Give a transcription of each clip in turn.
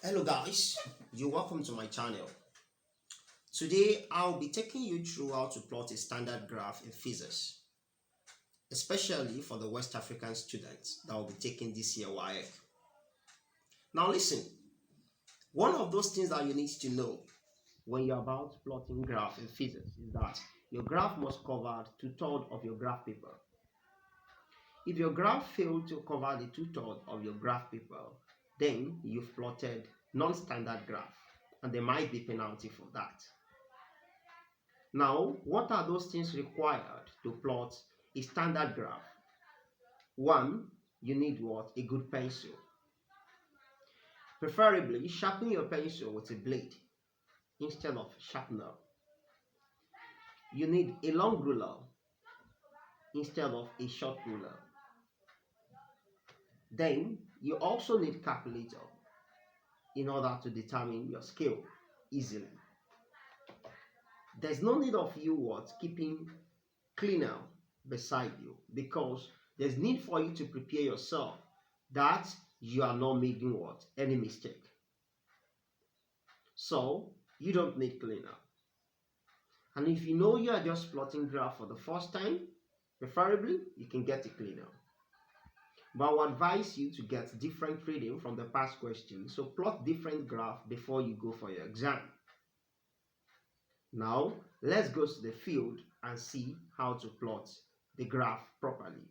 Hello guys, you're welcome to my channel. Today I'll be taking you through how to plot a standard graph in physics, especially for the West African students that will be taking this year WAEC. Now listen, one of those things that you need to know when you're about plotting graph in physics is that your graph must cover 2/3 of your graph paper. If your graph failed to cover the 2/3 of your graph paper, then you've plotted non-standard graph and there might be penalty for that. Now, what are those things required to plot a standard graph? One, you need what? A good pencil. Preferably, sharpen your pencil with a blade instead of sharpener. You need a long ruler instead of a short ruler. Then, you also need calculator in order to determine your scale easily. There's no need of you keeping cleaner beside you, because there's need for you to prepare yourself that you are not making any mistake. So you don't need cleaner. And if you know you are just plotting graph for the first time, preferably you can get a cleaner. But I would advise you to get different reading from the past questions, so plot different graph before you go for your exam. Now let's go to the field and see how to plot the graph properly.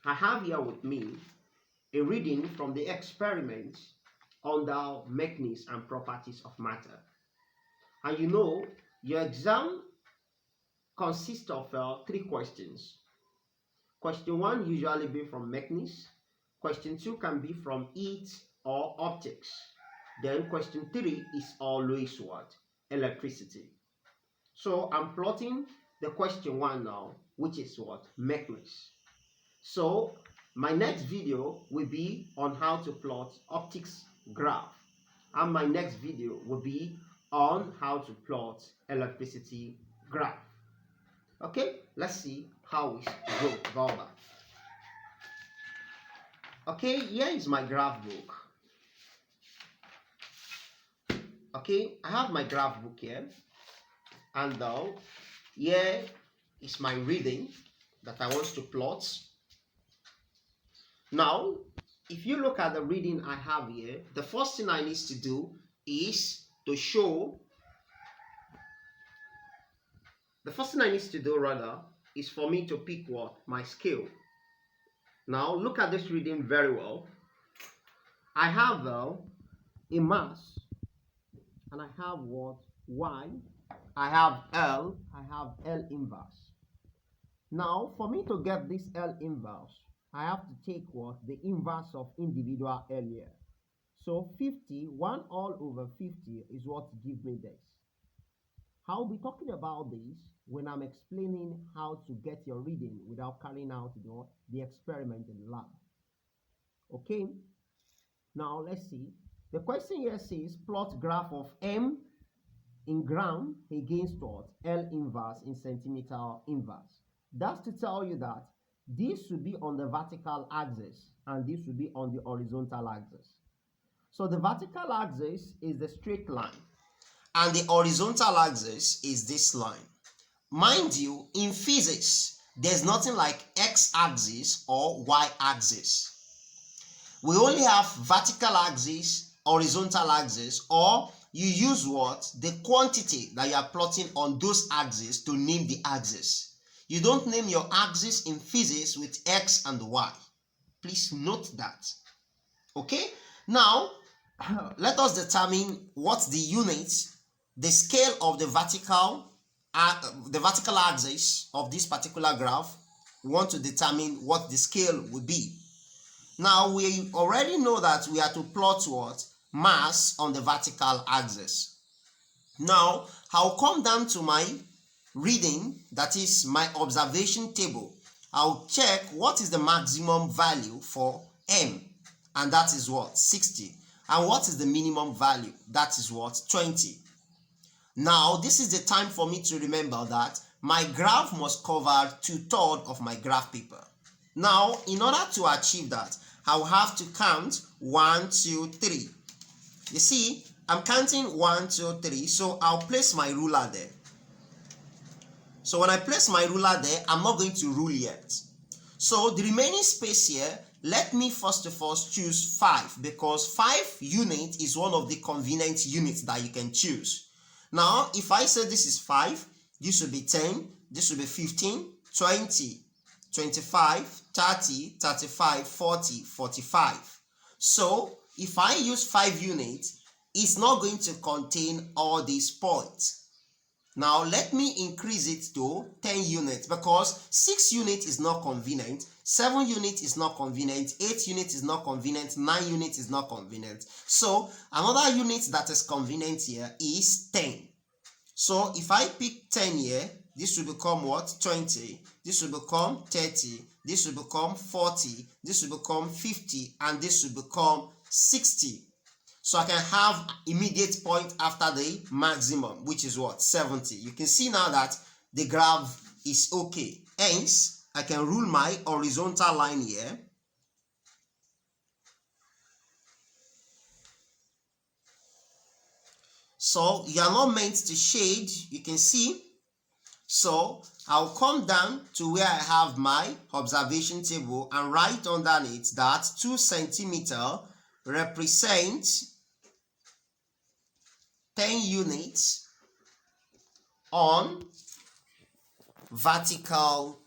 I have here with me a reading from the experiment under mechanism and properties of matter. And you know, your exam consists of 3 questions. Question 1 usually be from mechanism. Question 2 can be from heat or optics. Then question 3 is always what? Electricity. So I'm plotting the question 1 now, which is what? Mechanism. So my next video will be on how to plot optics graph, and my next video will be on how to plot electricity graph. Okay, let's see how we go about that. Okay, here is my graph book. Okay, I have my graph book here, and now here is my reading that I want to plot. Now, if you look at the reading I have here, the first thing I need to do is to show, is for me to pick what? My scale. Now, look at this reading very well. I have a mass, and I have what? Y. I have L. I have L inverse. Now, for me to get this L inverse, I have to take what? The inverse of individual L here. So 50, 1 all over 50 is what gives me this. I'll be talking about this when I'm explaining how to get your reading without carrying out the experiment in the lab. Okay, now let's see. The question here says plot graph of M in gram against what? L inverse in centimeter inverse. That's to tell you that this should be on the vertical axis and this should be on the horizontal axis. So the vertical axis is the straight line and the horizontal axis is this line. Mind you, in physics, there's nothing like x-axis or y-axis. We only have vertical axis, horizontal axis, or you use what? The quantity that you are plotting on those axes to name the axis. You don't name your axis in physics with x and y. Please note that. Okay? Now, let us determine what the units, the scale of the vertical axis of this particular graph. We want to determine what the scale will be. Now, we already know that we are to plot what? Mass on the vertical axis. Now, I'll come down to my reading, that is my observation table. I'll check what is the maximum value for M, and that is what? 60. And what is the minimum value? That is what? 20. Now, this is the time for me to remember that my graph must cover 2/3 of my graph paper. Now, in order to achieve that, I will have to count 1, 2, 3. You see, I'm counting 1, 2, 3, so I'll place my ruler there. So when I place my ruler there, I'm not going to rule yet. So the remaining space here, let me first of all choose 5, because 5 unit is one of the convenient units that you can choose. Now, if I say this is 5, this will be 10, this will be 15, 20, 25, 30, 35, 40, 45. So if I use 5 units, it's not going to contain all these points. Now let me increase it to 10 units, because 6 units is not convenient, 7 units is not convenient, 8 units is not convenient, 9 units is not convenient. So another unit that is convenient here is 10. So if I pick 10 here, this will become what? 20. This will become 30. This will become 40. This will become 50. And this will become 60. So I can have immediate point after the maximum, which is what? 70. You can see now that the graph is okay. Hence, I can rule my horizontal line here. So you are not meant to shade, you can see. So I'll come down to where I have my observation table and write underneath that 2 centimeter represents 10 units on vertical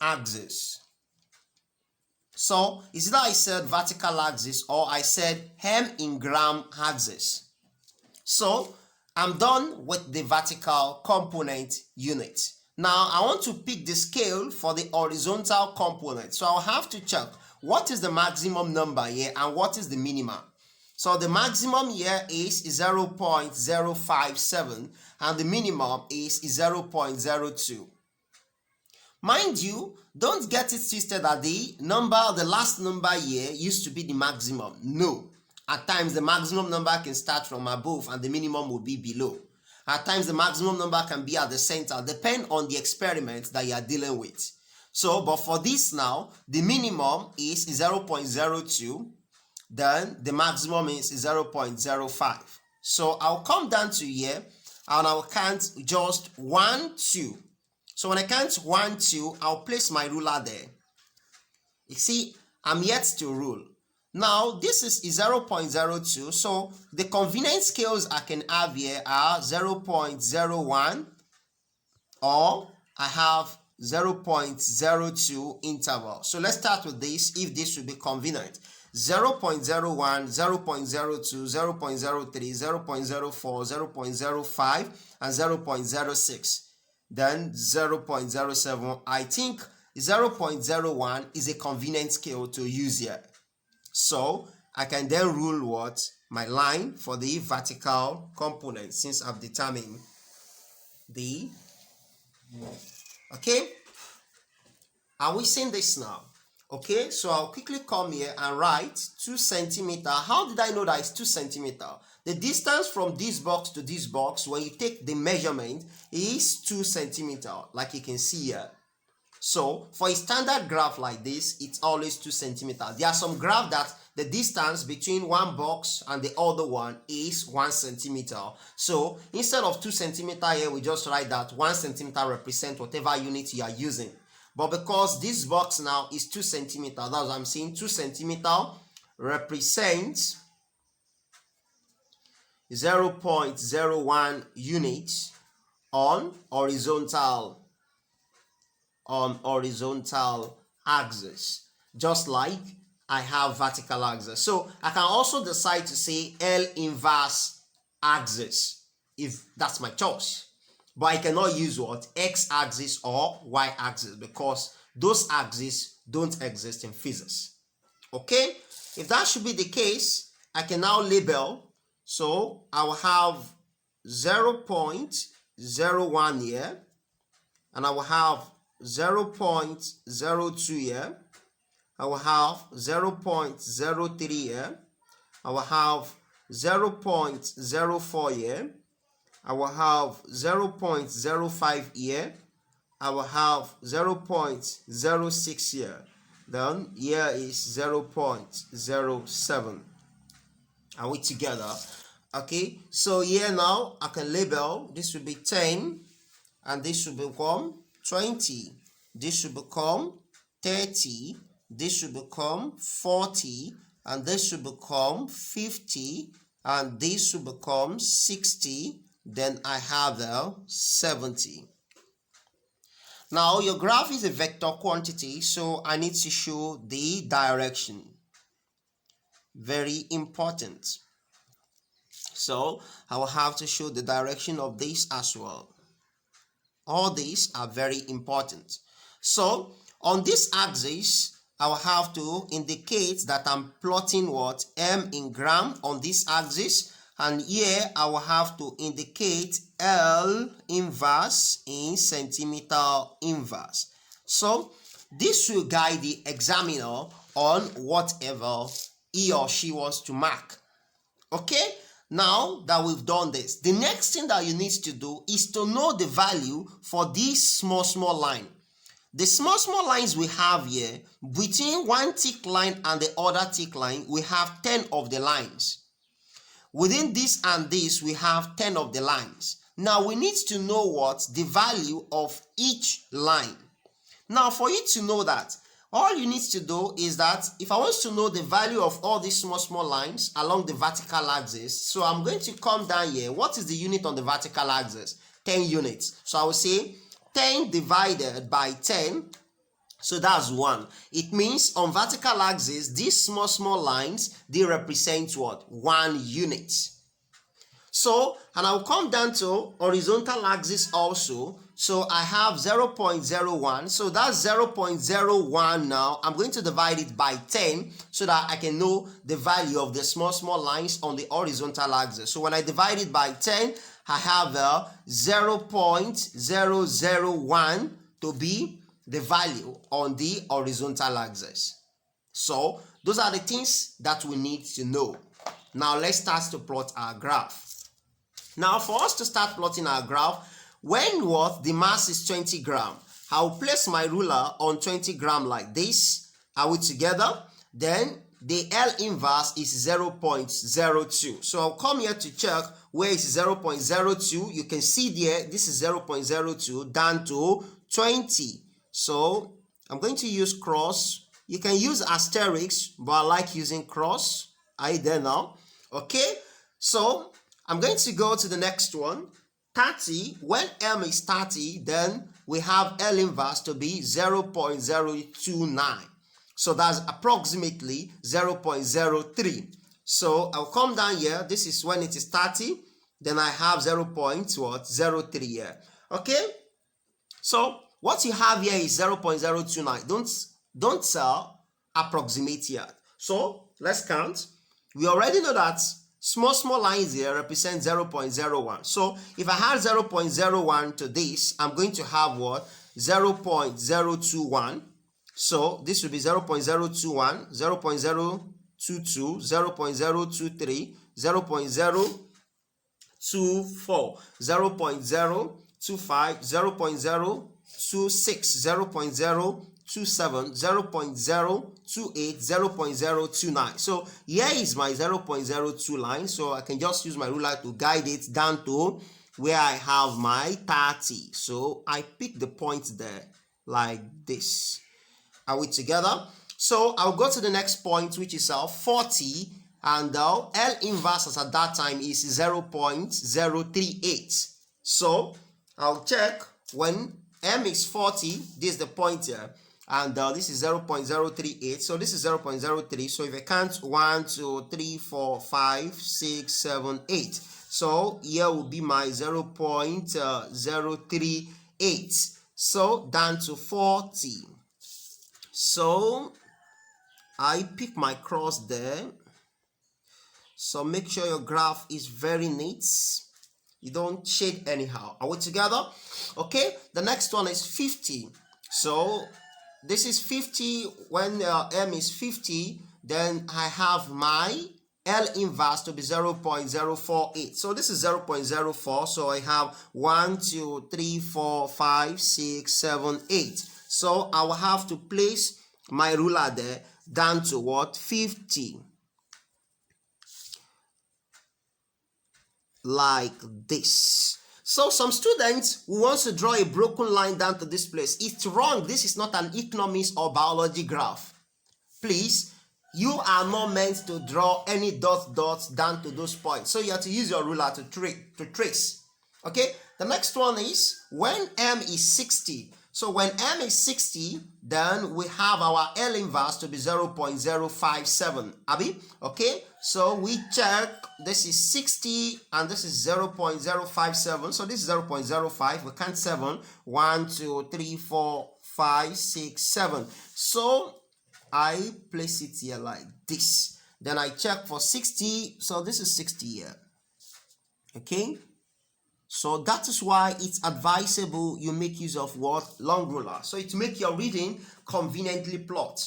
axis. So is either I said vertical axis or I said hem in gram axis. So I'm done with the vertical component unit. Now I want to pick the scale for the horizontal component. So I'll have to check what is the maximum number here and what is the minimum. So the maximum here is 0.057 and the minimum is 0.02. Mind you, don't get it twisted that the last number here used to be the maximum. No. At times the maximum number can start from above and the minimum will be below. At times the maximum number can be at the center, depend on the experiment that you are dealing with. So, but for this now, the minimum is 0.02. Then the maximum is 0.05. So I'll come down to here and I'll count just 1, 2. So when I count 1, 2, I'll place my ruler there. You see, I'm yet to rule. Now this is 0.02. So the convenient scales I can have here are 0.01 or I have 0.02 interval. So let's start with this if this will be convenient. 0.01, 0.02, 0.03, 0.04, 0.05, and 0.06. Then 0.07. I think 0.01 is a convenient scale to use here. So I can then rule what? My line for the vertical component since I've determined the... Okay? Are we seeing this now? Okay, so I'll quickly come here and write 2 centimeter. How did I know that it's 2 centimeter? The distance from this box to this box, when you take the measurement, is 2 centimeter, like you can see here. So for a standard graph like this, it's always 2 centimeter. There are some graphs that the distance between one box and the other one is 1 centimeter. So instead of 2 centimeter here, we just write that 1 centimeter represents whatever unit you are using. But because this box now is 2 centimeter, that's what I'm saying, 2 centimeter represents 0.01 units on horizontal axis, just like I have vertical axis. So I can also decide to say L inverse axis if that's my choice. But I cannot use what? X axis or Y axis, because those axes don't exist in physics. Okay? If that should be the case, I can now label. So I will have 0.01 here, and I will have 0.02 here. I will have 0.03 here. I will have 0.04 here. I will have 0.05 here. I will have 0.06 here. Then here is 0.07. Are we together? Okay, so here now I can label, this will be 10, and this should become 20, this should become 30, this should become 40, and this should become 50, and this should become 60, then I have the 70. Now your graph is a vector quantity, so I need to show the direction. Very important. So I will have to show the direction of this as well. All these are very important. So on this axis, I will have to indicate that I'm plotting what? M in gram on this axis. And here I will have to indicate L inverse in centimeter inverse. So this will guide the examiner on whatever he or she wants to mark. Okay? Now that we've done this, the next thing that you need to do is to know the value for this small line. The small lines we have here, between one thick line and the other thick line, we have 10 of the lines. Within this and this, we have 10 of the lines. Now we need to know what? The value of each line. Now for you to know that, all you need to do is that if I want to know the value of all these small lines along the vertical axis, so I'm going to come down here. What is the unit on the vertical axis? 10 units. So I will say 10 divided by 10, so that's 1. It means on vertical axis, these small lines, they represent what? 1 unit. So, and I'll come down to horizontal axis also. So I have 0.01. So that's 0.01 now. I'm going to divide it by 10 so that I can know the value of the small lines on the horizontal axis. So when I divide it by 10, I have 0.001 to be the value on the horizontal axis. So those are the things that we need to know. Now let's start to plot our graph. Now for us to start plotting our graph, when what? The mass is 20 gram. I will place my ruler on 20 gram like this. Are we together? Then the L inverse is 0.02. So I'll come here to check where is 0.02. You can see there, this is 0.02 down to 20. So I'm going to use cross. You can use asterisk, but I like using cross. Are you there now? Okay, so I'm going to go to the next one. 30, when M is 30, then we have L inverse to be 0.029. So that's approximately 0.03. So I'll come down here. This is when it is 30. Then I have 0.03 here. Okay? So what you have here is 0.029. Don't approximate here. So let's count. We already know that small lines here represent 0.01. So if I have 0.01 to this, I'm going to have what? 0.021. So this will be 0.021, 0.022, 0.023, 0.024, 0.025, 0.026, 0.027, 0.028, 0.029. So here is my 0.02 line. So I can just use my ruler to guide it down to where I have my 30. So I pick the point there like this. Are we together? So I'll go to the next point, which is 40, and L inverse at that time is 0.038. So I'll check when M is 40, this is the point here, and this is 0.038. So this is 0.03. So if I count 1, 2, 3, 4, 5, 6, 7, 8. So here will be my 0.038. So down to 40. So I pick my cross there. So make sure your graph is very neat. You don't shade anyhow. Are we together? Okay, the next one is 50. So this is 50. When M is 50, then I have my L inverse to be 0.048. So this is 0.04. So I have 1, 2, 3, 4, 5, 6, 7, 8. So I will have to place my ruler there down to what? 50. like this. So some students who want to draw a broken line down to this place. It's wrong. This is not an economics or biology graph. Please, you are not meant to draw any dots down to those points. So you have to use your ruler to trace. Okay, the next one is when m is 60. So when m is 60, then we have our L inverse to be 0.057. Abi? Okay, so we check, this is 60 and this is 0.057. So this is 0.05. We count 7. 1, 2, 3, 4, 5, 6, 7. So I place it here like this. Then I check for 60. So this is 60 here. Okay. So that is why it's advisable you make use of what? Long ruler. So it make your reading conveniently plot.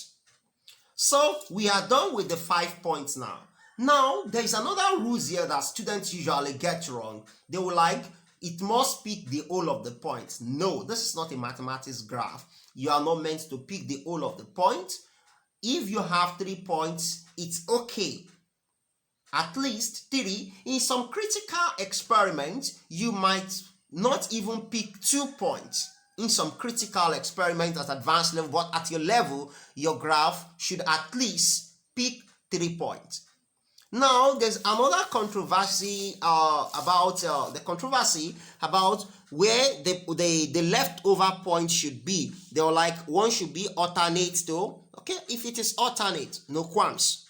So we are done with the 5 points now. Now there is another rules here that students usually get wrong. They will like, it must pick the whole of the points. No, this is not a mathematics graph. You are not meant to pick the whole of the point. If you have 3 points, it's okay. At least 3. In some critical experiments, you might not even pick 2 points. In some critical experiments at advanced level, but at your level, your graph should at least pick 3 points. Now, there's another controversy about where the leftover point should be. They were like, one should be alternate to, okay, if it is alternate, no qualms.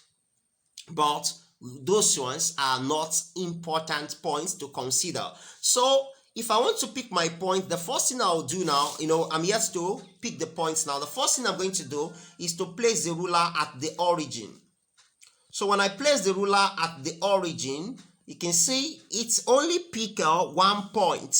But those ones are not important points to consider. So if I want to pick my point, the first thing I'll do now, I'm yet to pick the points now. The first thing I'm going to do is to place the ruler at the origin. So when I place the ruler at the origin, you can see it's only pick 1 point.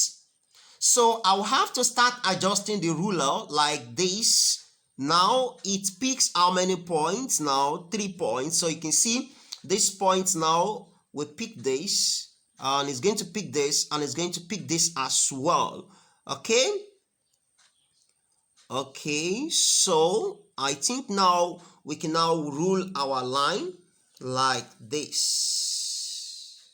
So I'll have to start adjusting the ruler like this. Now it picks how many points? Now 3 points. So you can see this point now will pick this, and it's going to pick this, and it's going to pick this as well. Okay, so I think now we can now rule our line like this.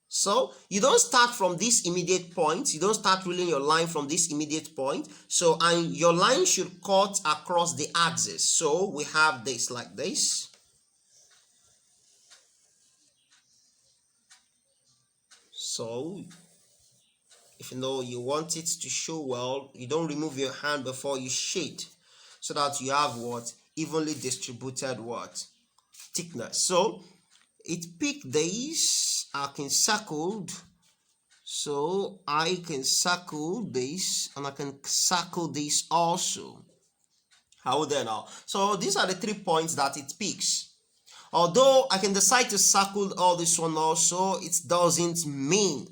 So you don't start from this immediate point. You don't start ruling your line from this immediate point. So, and your line should cut across the axis. So we have this like this. So if you want it to show well, you don't remove your hand before you shade, so that you have what? Evenly distributed what? Thickness. So it picked this. I can circle. So I can circle this, and I can circle this also. How then now? So these are the 3 points that it picks. Although I can decide to circle all this one also, it doesn't mean.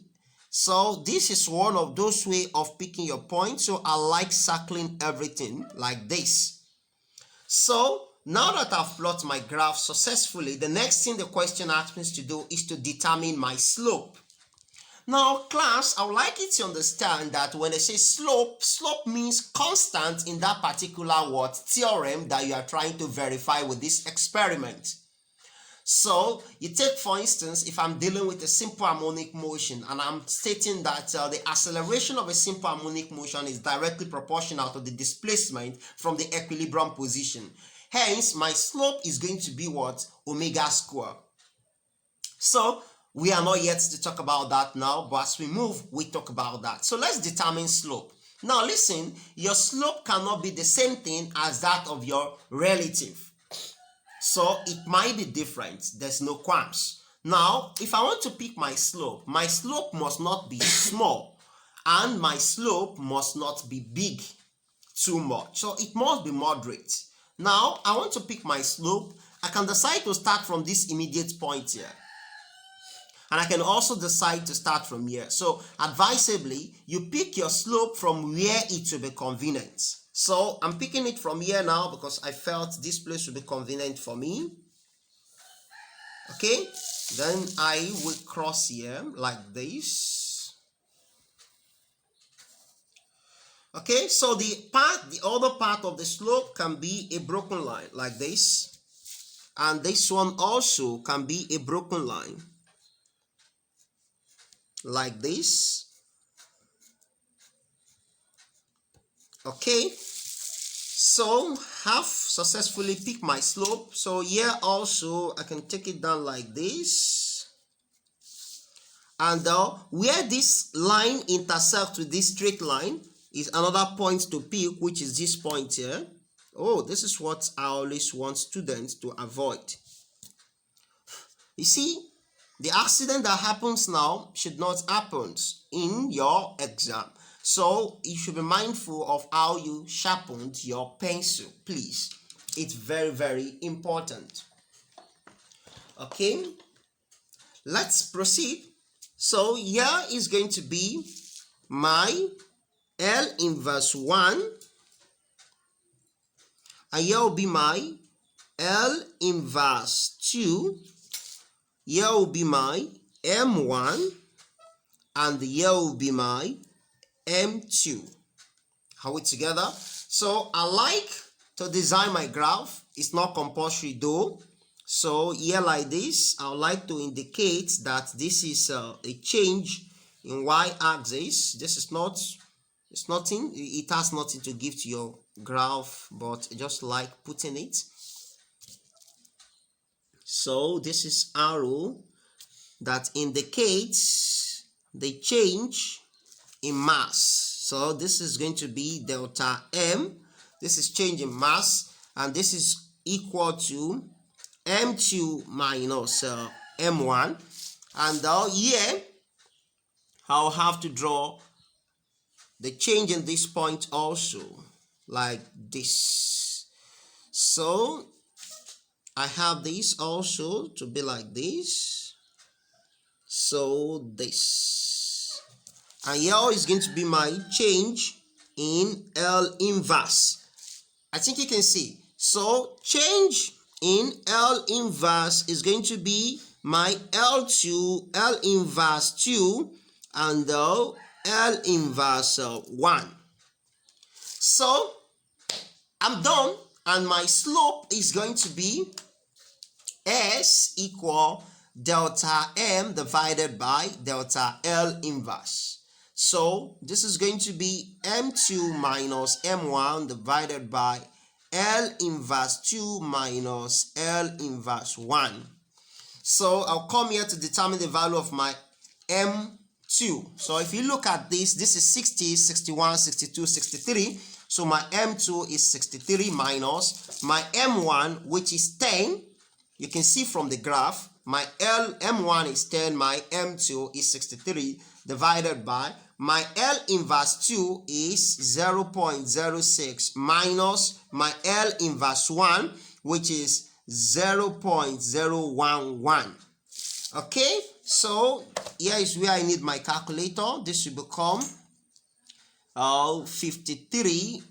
So this is one of those way of picking your point. So I like circling everything like this. So now that I've plotted my graph successfully, the next thing the question asks me to do is to determine my slope. Now class, I would like you to understand that when I say slope means constant in that particular theorem that you are trying to verify with this experiment. So you take, for instance, if I'm dealing with a simple harmonic motion, and I'm stating that the acceleration of a simple harmonic motion is directly proportional to the displacement from the equilibrium position. Hence, my slope is going to be what? Omega square. So we are not yet to talk about that now, but as we move, we talk about that. So let's determine slope. Now listen, your slope cannot be the same thing as that of your relative. So it might be different. There's no qualms. Now, if I want to pick my slope must not be small, and my slope must not be big too much. So it must be moderate. Now, I want to pick my slope. I can decide to start from this immediate point here. And I can also decide to start from here. So advisably, you pick your slope from where it will be convenient. So I'm picking it from here now because I felt this place would be convenient for me. Okay, then I will cross here like this. Okay, so the other part of the slope can be a broken line like this, and this one also can be a broken line. like this. Okay, so have successfully picked my slope. So here also I can take it down like this, and where this line intersects with this straight line is another point to pick, which is this point here. Oh, this is what I always want students to avoid. You see, the accident that happens now should not happen in your exam. So you should be mindful of how you sharpened your pencil, please. It's very, very important. Okay, let's proceed. So here is going to be my L inverse 1, and here will be my L inverse 2. Here will be my M1, and here will be my M2. Are we together? So I like to design my graph. It's not compulsory though. So here like this, I would like to indicate that this is a change in y-axis. This is not, it's nothing, it has nothing to give to your graph, but just like putting it. So this is arrow that indicates the change in mass. So this is going to be delta M. This is change in mass, and this is equal to M2 minus M1. And here I'll have to draw the change in this point also, like this. So I have this also to be like this. So this, and here is going to be my change in L inverse. I think you can see. So change in L inverse is going to be my L2, L inverse 2, and L inverse 1. So I'm done, and my slope is going to be S equal delta M divided by delta L inverse. So this is going to be M2 minus M1 divided by L inverse 2 minus L inverse 1. So I'll come here to determine the value of my M2. So if you look at this, this is 60, 61, 62, 63. So my M2 is 63 minus my M1, which is 10. You can see from the graph, my M1 is 10, my M2 is 63, divided by my L inverse 2 is 0.06 minus my L inverse 1, which is 0.011. Okay, so here is where I need my calculator. This will become 53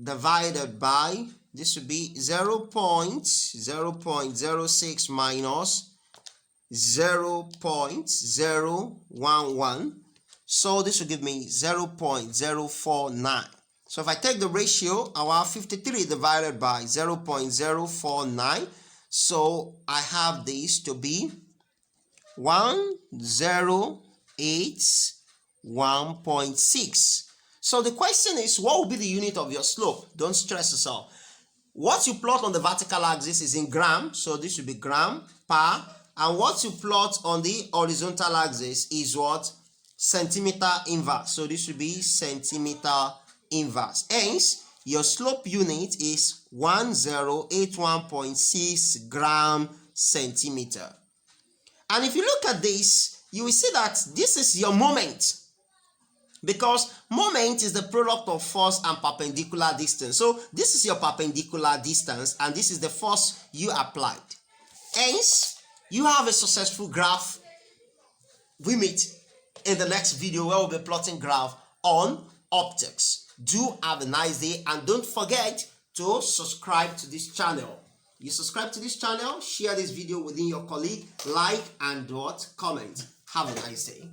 divided by, this will be 0.06 minus 0.011. So this will give me 0.049. So if I take the ratio, I will have 53 divided by 0.049. So I have this to be 1081.6. So the question is, what will be the unit of your slope? Don't stress yourself. What you plot on the vertical axis is in gram, so this will be gram per. And what you plot on the horizontal axis is what? Centimeter inverse. So this will be centimeter inverse. Hence, your slope unit is 1081.6 gram centimeter. And if you look at this, you will see that this is your moment, because moment is the product of force and perpendicular distance. So this is your perpendicular distance, and this is the force you applied. Hence, you have a successful graph. We meet in the next video where we'll be plotting graph on optics. Do have a nice day, and don't forget to subscribe to this channel. You subscribe to this channel, share this video within your colleague, like and comment. Have a nice day.